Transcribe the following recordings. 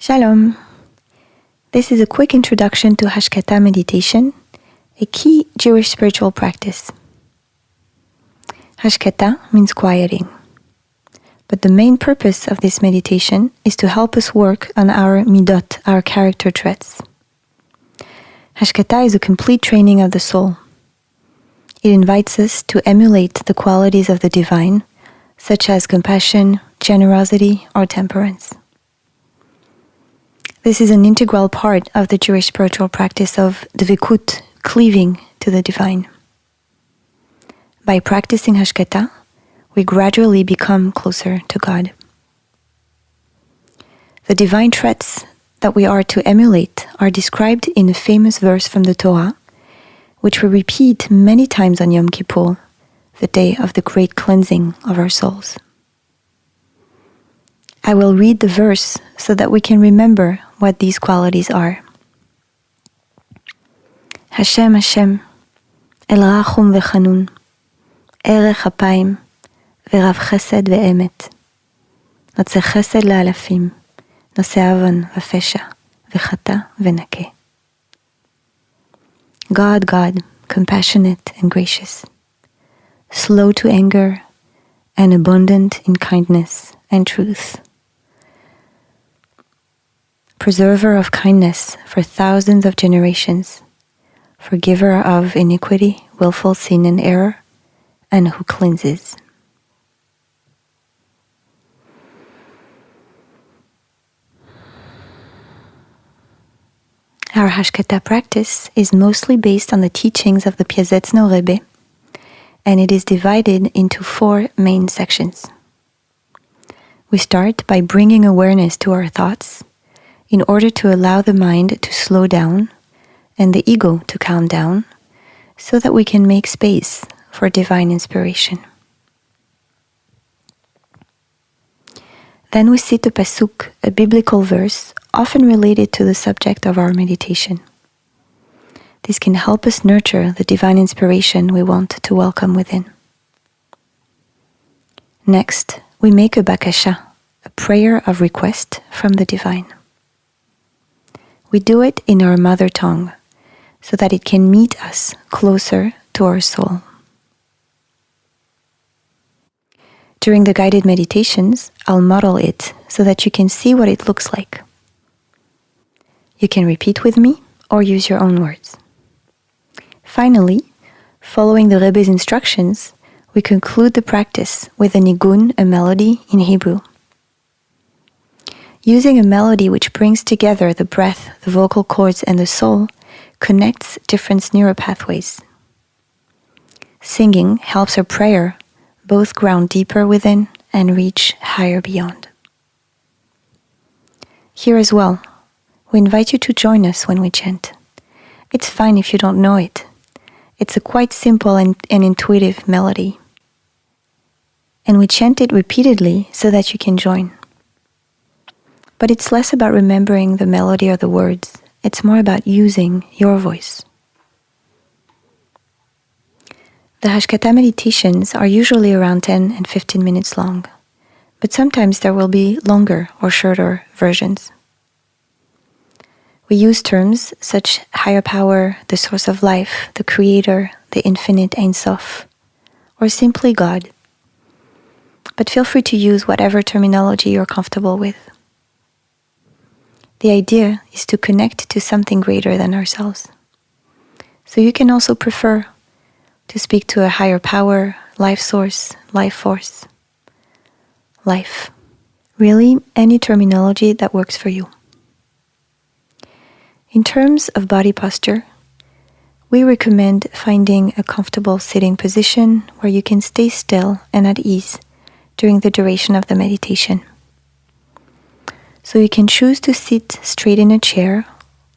Shalom. This is a quick introduction to Hashkata meditation, a key Jewish spiritual practice. Hashkata means quieting. But the main purpose of this meditation is to help us work on our midot, our character traits. Hashkata is a complete training of the soul. It invites us to emulate the qualities of the divine, such as compassion, generosity, or temperance. This is an integral part of the Jewish spiritual practice of dvikut, cleaving to the divine. By practicing Hashkata, we gradually become closer to God. The divine traits that we are to emulate are described in a famous verse from the Torah, which we repeat many times on Yom Kippur, the day of the great cleansing of our souls. I will read the verse so that we can remember what these qualities are. Hashem, Hashem, El Rachum Vechanun, Erech Apayim, Verav Chesed Ve'emet, Notze Chesed La'alafim, Nose Avon V'Fesha, V'Chata V'Nakeh. God, God, compassionate and gracious, slow to anger and abundant in kindness and truth, preserver of kindness for thousands of generations, forgiver of iniquity, willful sin and error, and who cleanses. Our Hashkata practice is mostly based on the teachings of the Piazetzno Rebbe, and it is divided into 4 main sections. We start by bringing awareness to our thoughts in order to allow the mind to slow down and the ego to calm down so that we can make space for divine inspiration. Then we cite a pasuk, a biblical verse, often related to the subject of our meditation. This can help us nurture the divine inspiration we want to welcome within. Next, we make a bakasha, a prayer of request from the divine. We do it in our mother tongue, so that it can meet us closer to our soul. During the guided meditations, I'll model it so that you can see what it looks like. You can repeat with me or use your own words. Finally, following the Rebbe's instructions, we conclude the practice with a nigun, a melody in Hebrew. Using a melody which brings together the breath, the vocal cords, and the soul connects different neural pathways. Singing helps our prayer both ground deeper within and reach higher beyond. Here as well, we invite you to join us when we chant. It's fine if you don't know it. It's a quite simple and intuitive melody. And we chant it repeatedly so that you can join. But it's less about remembering the melody or the words. It's more about using your voice. The Hashkata meditations are usually around 10 and 15 minutes long, but sometimes there will be longer or shorter versions. We use terms such higher power, the source of life, the creator, the infinite Ein Sof, or simply God. But feel free to use whatever terminology you're comfortable with. The idea is to connect to something greater than ourselves. So you can also prefer to speak to a higher power, life source, life force, life. Really, any terminology that works for you. In terms of body posture, we recommend finding a comfortable sitting position where you can stay still and at ease during the duration of the meditation. So you can choose to sit straight in a chair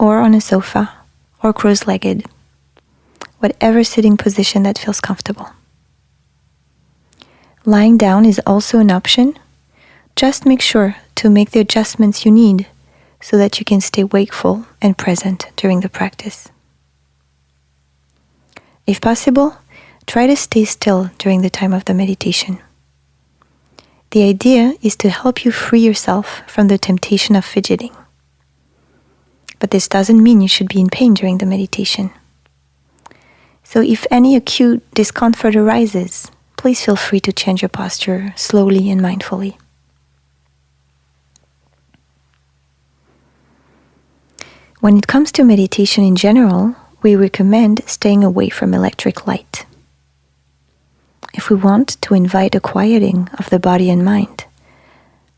or on a sofa or cross-legged, whatever sitting position that feels comfortable. Lying down is also an option. Just make sure to make the adjustments you need so that you can stay wakeful and present during the practice. If possible, try to stay still during the time of the meditation. The idea is to help you free yourself from the temptation of fidgeting. but this doesn't mean you should be in pain during the meditation. So if any acute discomfort arises, please feel free to change your posture slowly and mindfully. When it comes to meditation in general, we recommend staying away from electric light. If we want to invite a quieting of the body and mind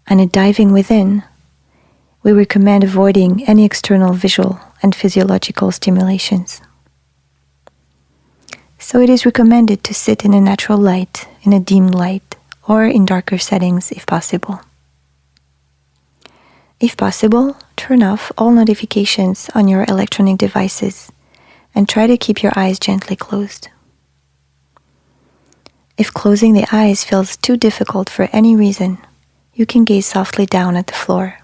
and a diving within, we recommend avoiding any external visual and physiological stimulations. So it is recommended to sit in a natural light, in a dim light, or in darker settings if possible. If possible, turn off all notifications on your electronic devices and try to keep your eyes gently closed. If closing the eyes feels too difficult for any reason, you can gaze softly down at the floor.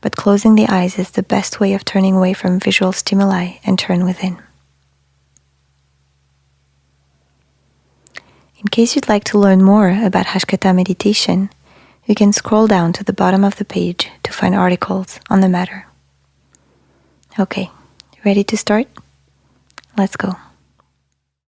But closing the eyes is the best way of turning away from visual stimuli and turn within. In case you'd like to learn more about Hashkata meditation, you can scroll down to the bottom of the page to find articles on the matter. Okay, ready to start? Let's go.